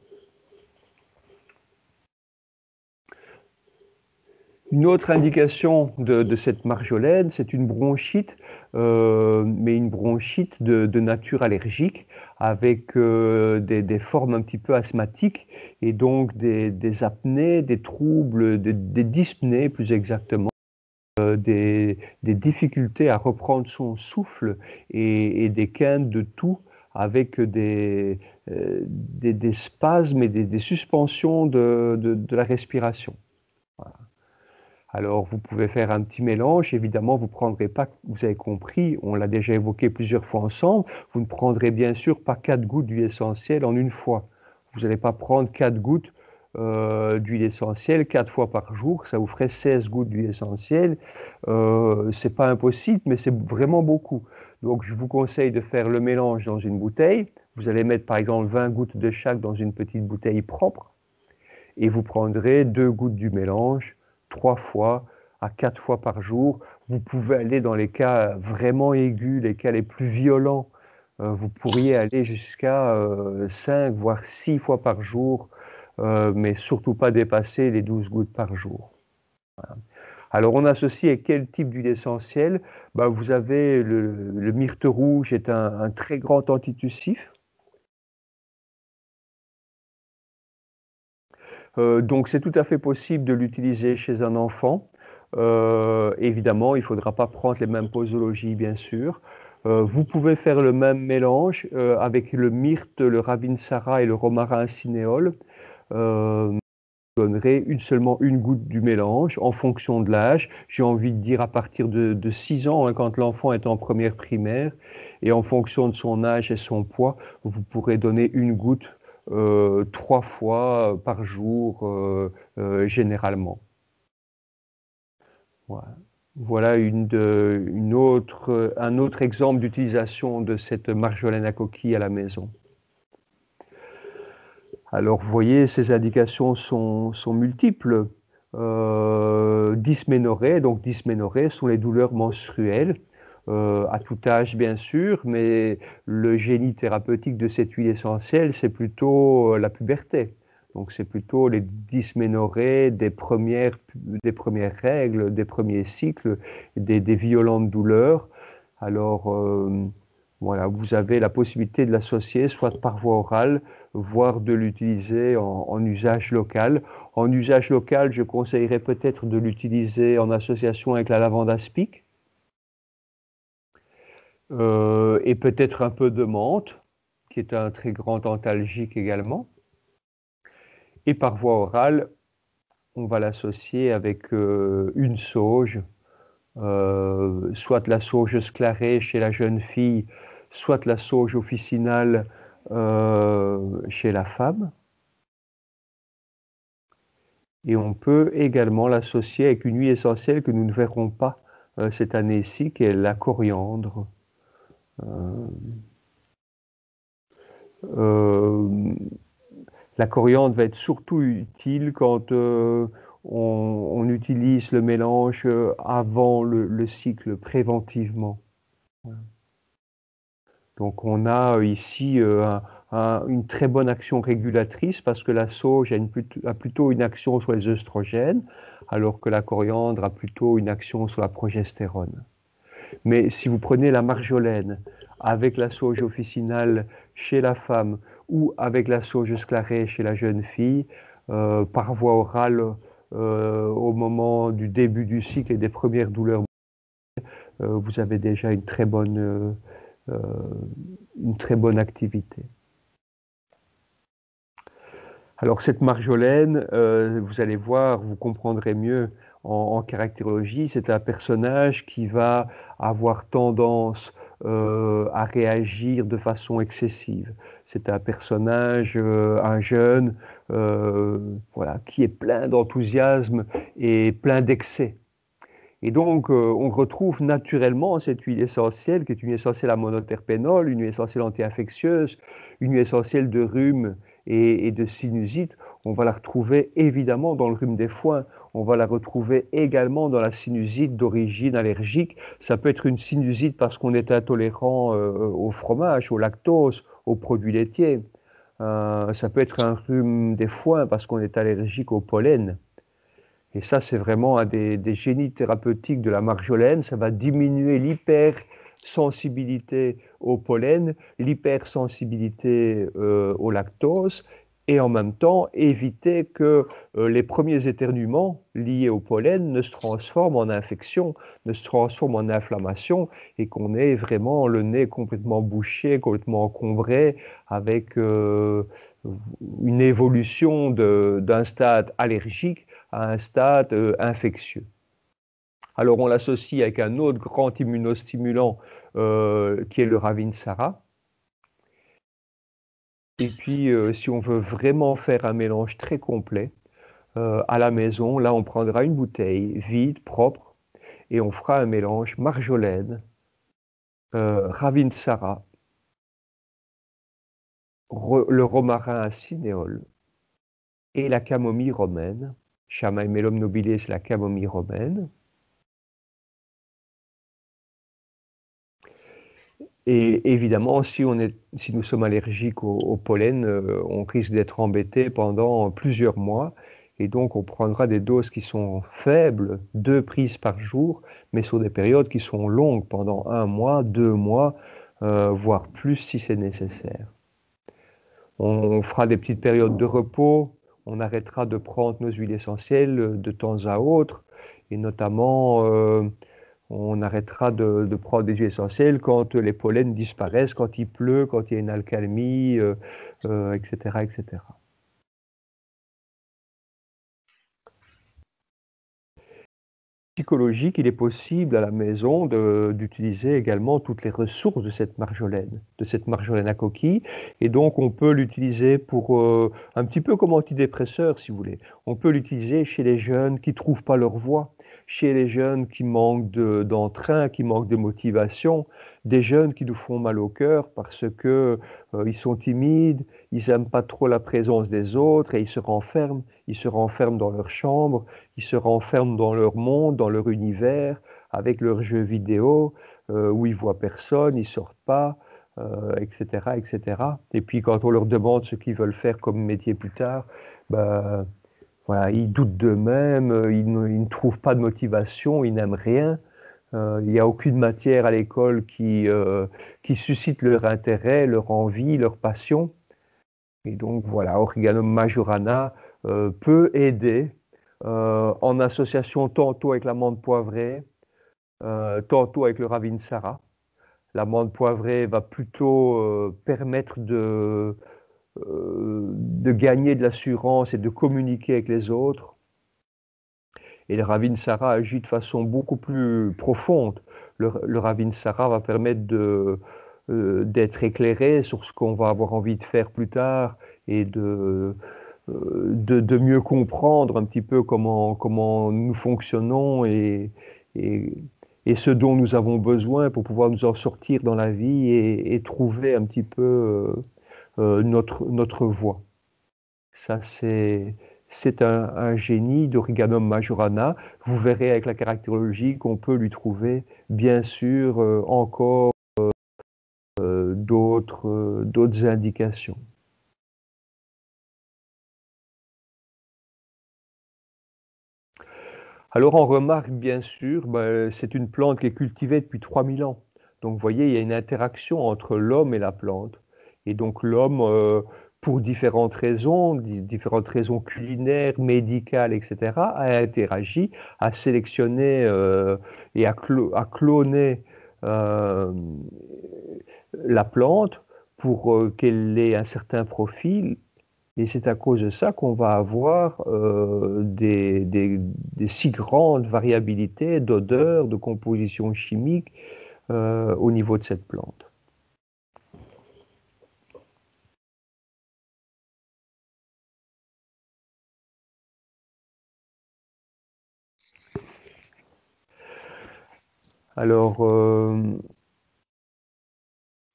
Une autre indication de cette marjolaine, c'est une bronchite, mais une bronchite de nature allergique, avec des formes un petit peu asthmatiques, et donc des apnées, des troubles, des dyspnées plus exactement, des difficultés à reprendre son souffle et des quintes de toux avec des spasmes et des suspensions de la respiration. Voilà. Alors, vous pouvez faire un petit mélange. Évidemment, vous prendrez pas, vous avez compris, on l'a déjà évoqué plusieurs fois ensemble, vous ne prendrez bien sûr pas 4 gouttes d'huile essentielle en une fois. Vous n'allez pas prendre 4 gouttes d'huile essentielle 4 fois par jour. Ça vous ferait 16 gouttes d'huile essentielle. C'est pas impossible, mais c'est vraiment beaucoup. Donc, je vous conseille de faire le mélange dans une bouteille. Vous allez mettre par exemple 20 gouttes de chaque dans une petite bouteille propre. Et vous prendrez 2 gouttes du mélange 3 fois à 4 fois par jour. Vous pouvez aller dans les cas vraiment aigus, les cas les plus violents. Vous pourriez aller jusqu'à 5 voire 6 fois par jour, mais surtout pas dépasser les 12 gouttes par jour. Voilà. Alors on associe quel type d'huile essentielle? Vous avez le myrte rouge est un très grand antitussif. Donc c'est tout à fait possible de l'utiliser chez un enfant. Évidemment, il ne faudra pas prendre les mêmes posologies, bien sûr. Vous pouvez faire le même mélange avec le myrte, le ravinsara et le romarin cinéole. Vous donnerez seulement une goutte du mélange en fonction de l'âge. J'ai envie de dire à partir de 6 ans, hein, quand l'enfant est en première primaire. Et en fonction de son âge et son poids, vous pourrez donner une goutte 3 fois par jour généralement. Voilà, voilà un autre exemple d'utilisation de cette marjolaine à coquille à la maison. Alors vous voyez, ces indications sont multiples. Dysménorrhée, donc dysménorrhée sont les douleurs menstruelles. À tout âge bien sûr, mais le génie thérapeutique de cette huile essentielle, c'est plutôt la puberté. Donc c'est plutôt les dysménorrhées des premières règles, des premiers cycles, des violentes douleurs. Alors voilà, vous avez la possibilité de l'associer soit par voie orale, voire de l'utiliser en usage local. En usage local, je conseillerais peut-être de l'utiliser en association avec la lavande aspic. Et peut-être un peu de menthe, qui est un très grand antalgique également. Et par voie orale, on va l'associer avec une sauge, soit la sauge sclarée chez la jeune fille, soit la sauge officinale chez la femme. Et on peut également l'associer avec une huile essentielle que nous ne verrons pas cette année-ci, qui est la coriandre. La coriandre va être surtout utile quand on utilise le mélange avant le cycle, préventivement. Donc on a ici une très bonne action régulatrice parce que la sauge a plutôt une action sur les œstrogènes, alors que la coriandre a plutôt une action sur la progestérone. Mais si vous prenez la marjolaine avec la sauge officinale chez la femme ou avec la sauge sclarée chez la jeune fille, par voie orale au moment du début du cycle et des premières douleurs, vous avez déjà une très bonne activité. Alors cette marjolaine, vous allez voir, vous comprendrez mieux en caractérologie, c'est un personnage qui va avoir tendance à réagir de façon excessive. C'est un personnage, un jeune, voilà, qui est plein d'enthousiasme et plein d'excès. Et donc, on retrouve naturellement cette huile essentielle, qui est une huile essentielle à monoterpénol, une huile essentielle anti-infectieuse, une huile essentielle de rhume et de sinusite. On va la retrouver évidemment dans le rhume des foins. On va la retrouver également dans la sinusite d'origine allergique. Ça peut être une sinusite parce qu'on est intolérant au fromage, au lactose, aux produits laitiers. Ça peut être un rhume des foins parce qu'on est allergique au pollen. Et ça, c'est vraiment un des génies thérapeutiques de la marjolaine. Ça va diminuer l'hypersensibilité au pollen, l'hypersensibilité au lactose, et en même temps éviter que les premiers éternuements liés au pollen ne se transforment en infection, ne se transforment en inflammation, et qu'on ait vraiment le nez complètement bouché, complètement encombré, avec une évolution d'un stade allergique à un stade infectieux. Alors on l'associe avec un autre grand immunostimulant qui est le Ravinsara. Et puis si on veut vraiment faire un mélange très complet à la maison, là on prendra une bouteille vide, propre, et on fera un mélange marjolaine, Ravinsara, le romarin à cinéole et la camomille romaine. Chamaemelum nobile, c'est la camomille romaine. Et évidemment, si nous sommes allergiques au pollen, on risque d'être embêté pendant plusieurs mois. Et donc, on prendra des doses qui sont faibles, 2 prises par jour, mais sur des périodes qui sont longues, pendant 1 mois, 2 mois, voire plus si c'est nécessaire. On fera des petites périodes de repos, on arrêtera de prendre nos huiles essentielles de temps à autre, et notamment on arrêtera de prendre des huiles essentielles quand les pollens disparaissent, quand il pleut, quand il y a une accalmie, etc., etc. Psychologique, il est possible à la maison d'utiliser également toutes les ressources de cette marjolaine à coquille. Et donc, on peut l'utiliser pour un petit peu comme antidépresseur, si vous voulez. On peut l'utiliser chez les jeunes qui ne trouvent pas leur voie, chez les jeunes qui manquent d'entrain, qui manquent de motivation, des jeunes qui nous font mal au cœur parce que ils sont timides, ils n'aiment pas trop la présence des autres et ils se renferment dans leur chambre. Ils se renferment dans leur monde, dans leur univers, avec leurs jeux vidéo, où ils voient personne, ils sortent pas, etc., etc. Et puis quand on leur demande ce qu'ils veulent faire comme métier plus tard, ben, voilà, ils doutent d'eux-mêmes, ils ne trouvent pas de motivation, ils n'aiment rien. Il n'y a aucune matière à l'école qui suscite leur intérêt, leur envie, leur passion. Et donc voilà, Origanum majorana peut aider en association tantôt avec l'amande poivrée, tantôt avec le Ravinsara. L'amande poivrée va plutôt permettre de gagner de l'assurance et de communiquer avec les autres. Et le Ravinsara agit de façon beaucoup plus profonde. Le Ravinsara va permettre d'être éclairé sur ce qu'on va avoir envie de faire plus tard et de mieux comprendre un petit peu comment nous fonctionnons et ce dont nous avons besoin pour pouvoir nous en sortir dans la vie et trouver un petit peu notre voie. Ça, c'est un génie d'Origanum majorana. Vous verrez avec la caractérologie qu'on peut lui trouver, bien sûr, encore d'autres indications. Alors on remarque bien sûr, c'est une plante qui est cultivée depuis 3000 ans. Donc vous voyez, il y a une interaction entre l'homme et la plante. Et donc l'homme, pour différentes raisons culinaires, médicales, etc., a interagi, a sélectionné et a cloné la plante pour qu'elle ait un certain profil. Et c'est à cause de ça qu'on va avoir des si grandes variabilités d'odeur, de composition chimique au niveau de cette plante. Alors,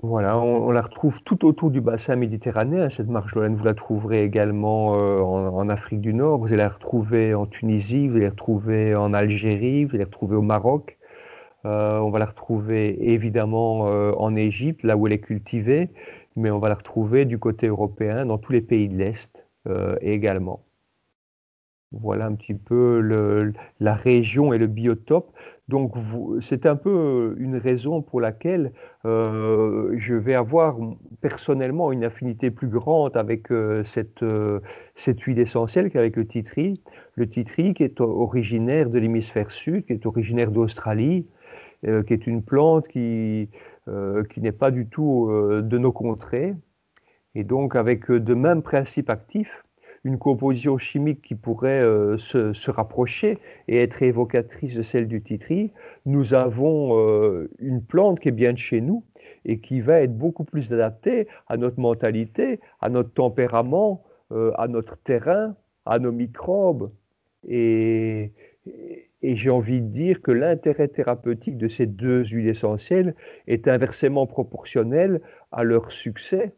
voilà, on la retrouve tout autour du bassin méditerranéen, cette marjolaine. Vous la trouverez également en Afrique du Nord, vous allez la retrouver en Tunisie, vous allez la retrouver en Algérie, vous allez la retrouver au Maroc. On va la retrouver évidemment en Égypte, là où elle est cultivée, mais on va la retrouver du côté européen, dans tous les pays de l'Est également. Voilà un petit peu la région et le biotope. Donc c'est un peu une raison pour laquelle je vais avoir personnellement une affinité plus grande avec cette huile essentielle qu'avec le titri. Le titri qui est originaire de l'hémisphère sud, qui est originaire d'Australie, qui est une plante qui n'est pas du tout de nos contrées. Et donc avec de mêmes principes actifs, une composition chimique qui pourrait se rapprocher et être évocatrice de celle du titri, nous avons une plante qui est bien de chez nous et qui va être beaucoup plus adaptée à notre mentalité, à notre tempérament, à notre terrain, à nos microbes. Et, et j'ai envie de dire que l'intérêt thérapeutique de ces deux huiles essentielles est inversement proportionnel à leur succès.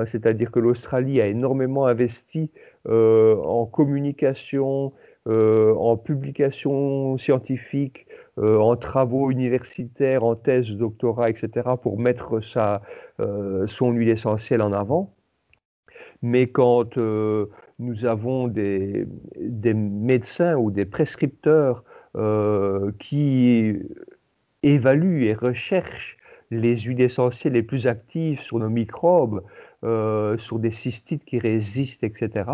C'est-à-dire que l'Australie a énormément investi en communication, en publication scientifique, en travaux universitaires, en thèse, doctorat, etc., pour mettre son huile essentielle en avant. Mais quand nous avons des médecins ou des prescripteurs qui évaluent et recherchent les huiles essentielles les plus actives sur nos microbes, sur des cystites qui résistent, etc.,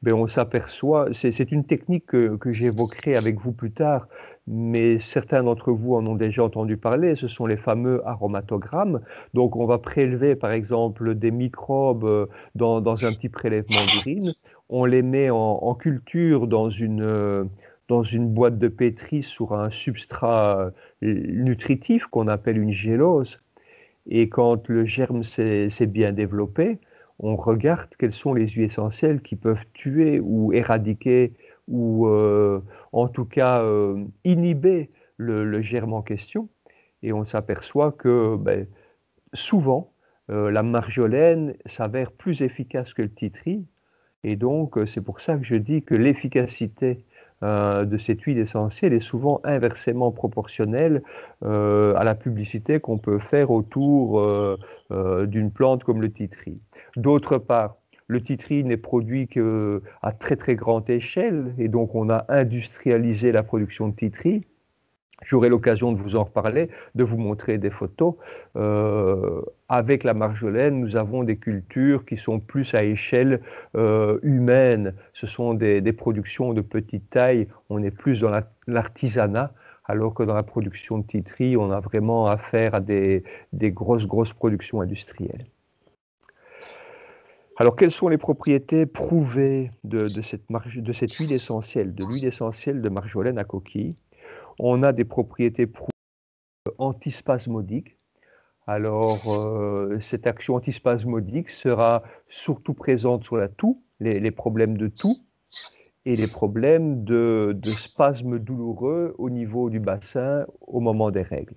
ben on s'aperçoit, c'est une technique que j'évoquerai avec vous plus tard, mais certains d'entre vous en ont déjà entendu parler, ce sont les fameux aromatogrammes. Donc on va prélever par exemple des microbes dans un petit prélèvement d'urine, on les met en culture dans une boîte de pétri sur un substrat nutritif qu'on appelle une gélose. Et quand le germe s'est bien développé, on regarde quelles sont les huiles essentielles qui peuvent tuer ou éradiquer ou en tout cas inhiber le germe en question. Et on s'aperçoit que ben, souvent, la marjolaine s'avère plus efficace que le titri. Et donc, c'est pour ça que je dis que l'efficacité de cette huile essentielle est souvent inversement proportionnelle à la publicité qu'on peut faire autour d'une plante comme le titri. D'autre part, le titri n'est produit qu'à très très grande échelle et donc on a industrialisé la production de titri. J'aurai l'occasion de vous en reparler, de vous montrer des photos. Avec la marjolaine, nous avons des cultures qui sont plus à échelle humaine. Ce sont des productions de petite taille. On est plus dans l'artisanat, alors que dans la production de titri, on a vraiment affaire à des grosses productions industrielles. Alors, quelles sont les propriétés prouvées de cette huile essentielle, de l'huile essentielle de marjolaine à coquille? On a des propriétés antispasmodiques. Alors, cette action antispasmodique sera surtout présente sur la toux, les problèmes de toux et les problèmes de spasmes douloureux au niveau du bassin au moment des règles.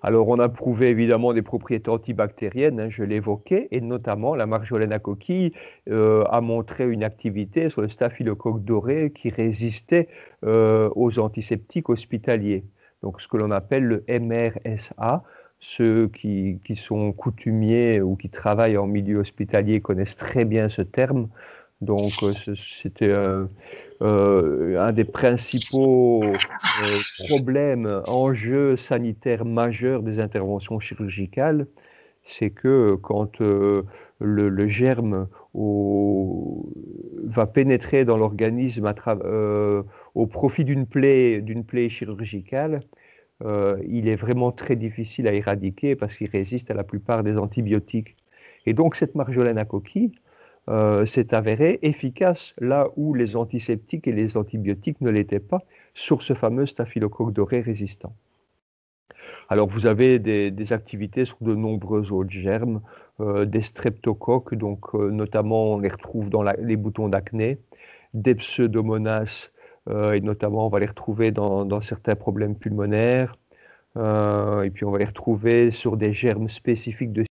Alors, on a prouvé évidemment des propriétés antibactériennes, hein, je l'évoquais, et notamment la marjolaine à coquille a montré une activité sur le staphylocoque doré qui résistait aux antiseptiques hospitaliers. Donc, ce que l'on appelle le MRSA. Ceux qui sont coutumiers ou qui travaillent en milieu hospitalier connaissent très bien ce terme. Donc, c'était un des principaux problèmes, enjeux sanitaires majeurs des interventions chirurgicales, c'est que quand le germe va pénétrer dans l'organisme au profit d'une plaie chirurgicale, il est vraiment très difficile à éradiquer parce qu'il résiste à la plupart des antibiotiques. Et donc cette marjolaine à coquille s'est avérée efficace là où les antiseptiques et les antibiotiques ne l'étaient pas sur ce fameux staphylocoque doré résistant. Alors vous avez des activités sur de nombreux autres germes, des streptocoques, donc notamment on les retrouve dans les boutons d'acné, des pseudomonas, et notamment on va les retrouver dans certains problèmes pulmonaires, et puis on va les retrouver sur des germes spécifiques de